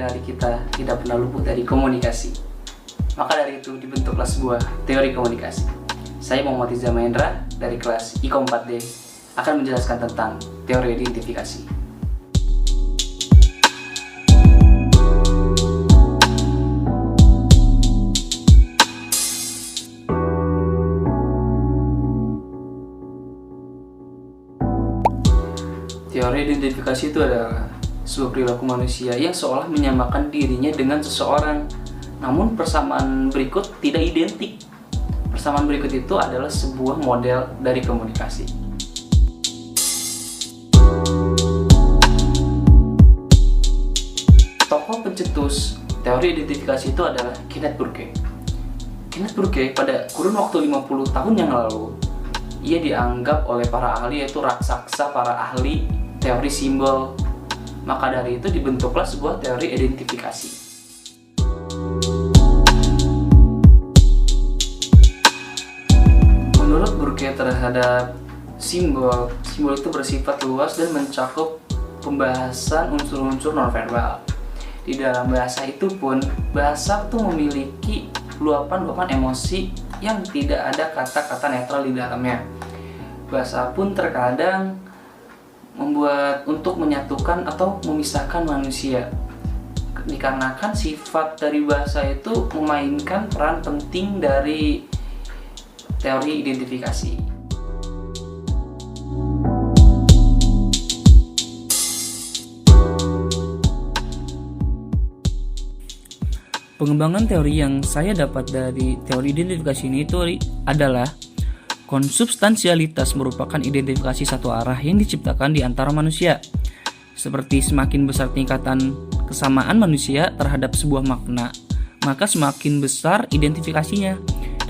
sehari-hari kita tidak pernah luput dari komunikasi. Maka dari itu dibentuklah sebuah teori komunikasi. Saya Muhammad Iza Mahendra dari kelas IKOM 4D akan menjelaskan tentang teori identifikasi. Teori identifikasi itu adalah sebuah perilaku manusia yang seolah menyamakan dirinya dengan seseorang. Namun persamaan berikut tidak identik. Persamaan berikut itu adalah sebuah model dari komunikasi. Tokoh pencetus teori identifikasi itu adalah Kenneth Burke. Kenneth Burke pada kurun waktu 50 tahun yang lalu, ia dianggap oleh para ahli, yaitu raksasa para ahli teori simbol. Maka dari itu dibentuklah sebuah teori identifikasi. Menurut Burke terhadap simbol itu bersifat luas dan mencakup pembahasan unsur-unsur nonverbal. Di dalam bahasa itu pun, bahasa itu memiliki luapan-luapan emosi yang tidak ada kata-kata netral di dalamnya. Bahasa pun terkadang membuat untuk menyatukan atau memisahkan manusia, dikarenakan sifat dari bahasa itu memainkan peran penting dari teori identifikasi. Pengembangan teori yang saya dapat dari teori identifikasi ini itu adalah konsubstansialitas merupakan identifikasi satu arah yang diciptakan di antara manusia. Seperti semakin besar tingkatan kesamaan manusia terhadap sebuah makna, maka semakin besar identifikasinya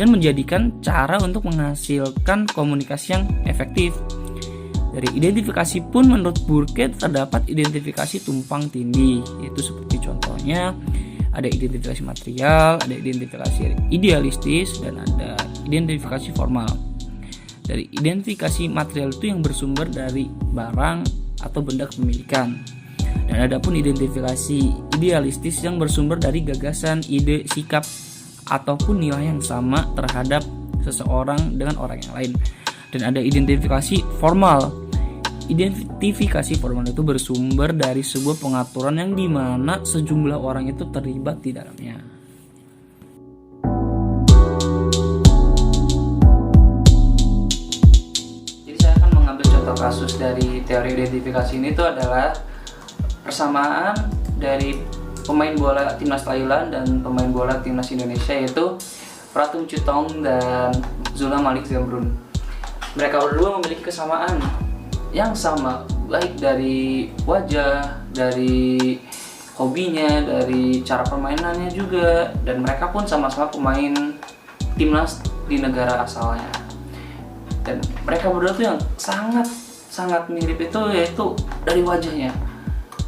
dan menjadikan cara untuk menghasilkan komunikasi yang efektif. Dari identifikasi pun menurut Burke terdapat identifikasi tumpang tindih, yaitu seperti contohnya ada identifikasi material, ada identifikasi idealistis, dan ada identifikasi formal. Dari identifikasi material itu yang bersumber dari barang atau benda kepemilikan. Dan ada pun identifikasi idealistis yang bersumber dari gagasan, ide, sikap, ataupun nilai yang sama terhadap seseorang dengan orang yang lain. Dan ada identifikasi formal. Identifikasi formal itu bersumber dari sebuah pengaturan yang dimana sejumlah orang itu terlibat di dalamnya. Jadi saya akan mengambil contoh kasus dari teori identifikasi ini itu adalah persamaan dari pemain bola timnas Thailand dan pemain bola timnas Indonesia, yaitu Prathum Chutonng dan Zulham Malik Zambrun. Mereka berdua memiliki kesamaan yang sama, baik dari wajah, dari hobinya, dari cara permainannya juga, dan mereka pun sama-sama pemain timnas di negara asalnya. Dan mereka berdua tuh yang sangat mirip itu yaitu dari wajahnya.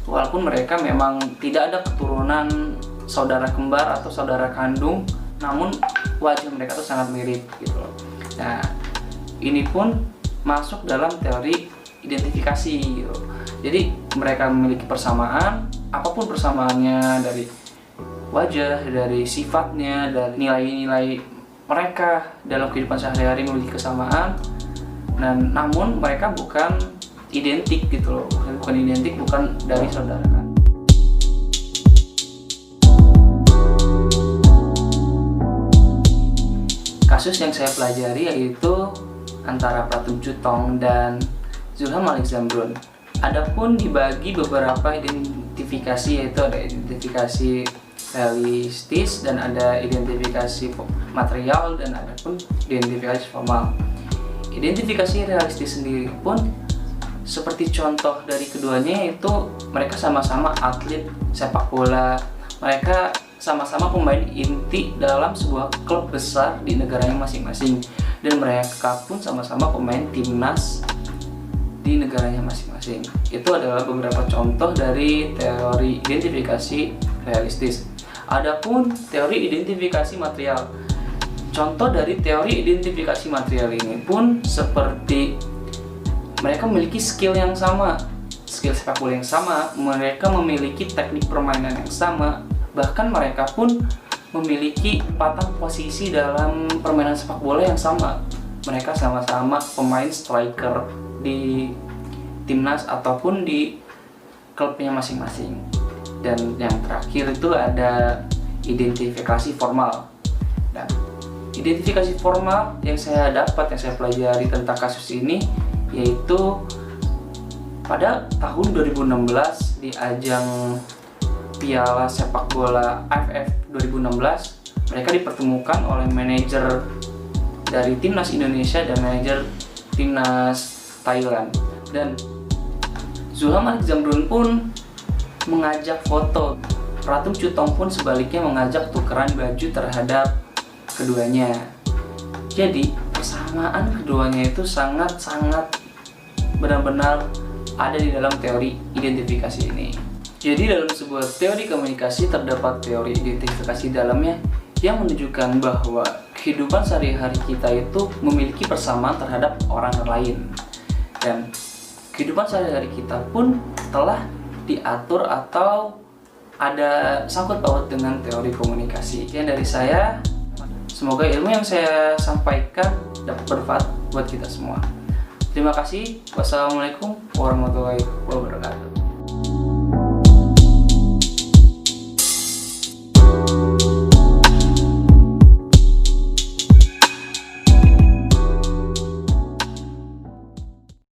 Walaupun mereka memang tidak ada keturunan saudara kembar atau saudara kandung, namun wajah mereka tuh sangat mirip gitu loh. Nah, ini pun masuk dalam teori identifikasi gitu. Jadi mereka memiliki persamaan, apapun persamaannya, dari wajah, dari sifatnya, dari nilai-nilai mereka dalam kehidupan sehari-hari memiliki kesamaan. Dan namun mereka bukan identik gitu loh, bukan identik, bukan dari saudara kan. Kasus yang saya pelajari yaitu antara Prathum Chutonng dan Zulham Malik Zambrun. Adapun dibagi beberapa identifikasi, yaitu ada identifikasi realistis dan ada identifikasi material dan ada pun identifikasi formal. Identifikasi realistis sendiri pun seperti contoh dari keduanya, yaitu mereka sama-sama atlet sepak bola. Mereka sama-sama pemain inti dalam sebuah klub besar di negaranya masing-masing, dan mereka pun sama-sama pemain timnas di negaranya masing-masing. Itu adalah beberapa contoh dari teori identifikasi realistis. Adapun teori identifikasi material, contoh dari teori identifikasi material ini pun seperti mereka memiliki skill yang sama, skill sepak bola yang sama, mereka memiliki teknik permainan yang sama, bahkan mereka pun memiliki patang posisi dalam permainan sepak bola yang sama. Mereka sama-sama pemain striker di timnas ataupun di klubnya masing-masing. Dan yang terakhir itu ada identifikasi formal. Dan identifikasi formal yang saya dapat, yang saya pelajari tentang kasus ini, yaitu pada tahun 2016 di ajang Piala Sepak Bola AFF 2016, mereka dipertemukan oleh manajer dari timnas Indonesia dan manajer timnas Thailand. Dan Zulham Alik Zamrun pun mengajak foto. Pratum Chutong pun sebaliknya mengajak tukeran baju terhadap keduanya. Jadi persamaan keduanya itu sangat-sangat benar-benar ada di dalam teori identifikasi ini. Jadi dalam sebuah teori komunikasi terdapat teori identifikasi dalamnya yang menunjukkan bahwa kehidupan sehari-hari kita itu memiliki persamaan terhadap orang lain. Dan kehidupan sehari-hari kita pun telah diatur atau ada sangkut paut dengan teori komunikasi. Sekian dari saya. Semoga ilmu yang saya sampaikan dapat bermanfaat buat kita semua. Terima kasih. Wassalamualaikum warahmatullahi wabarakatuh.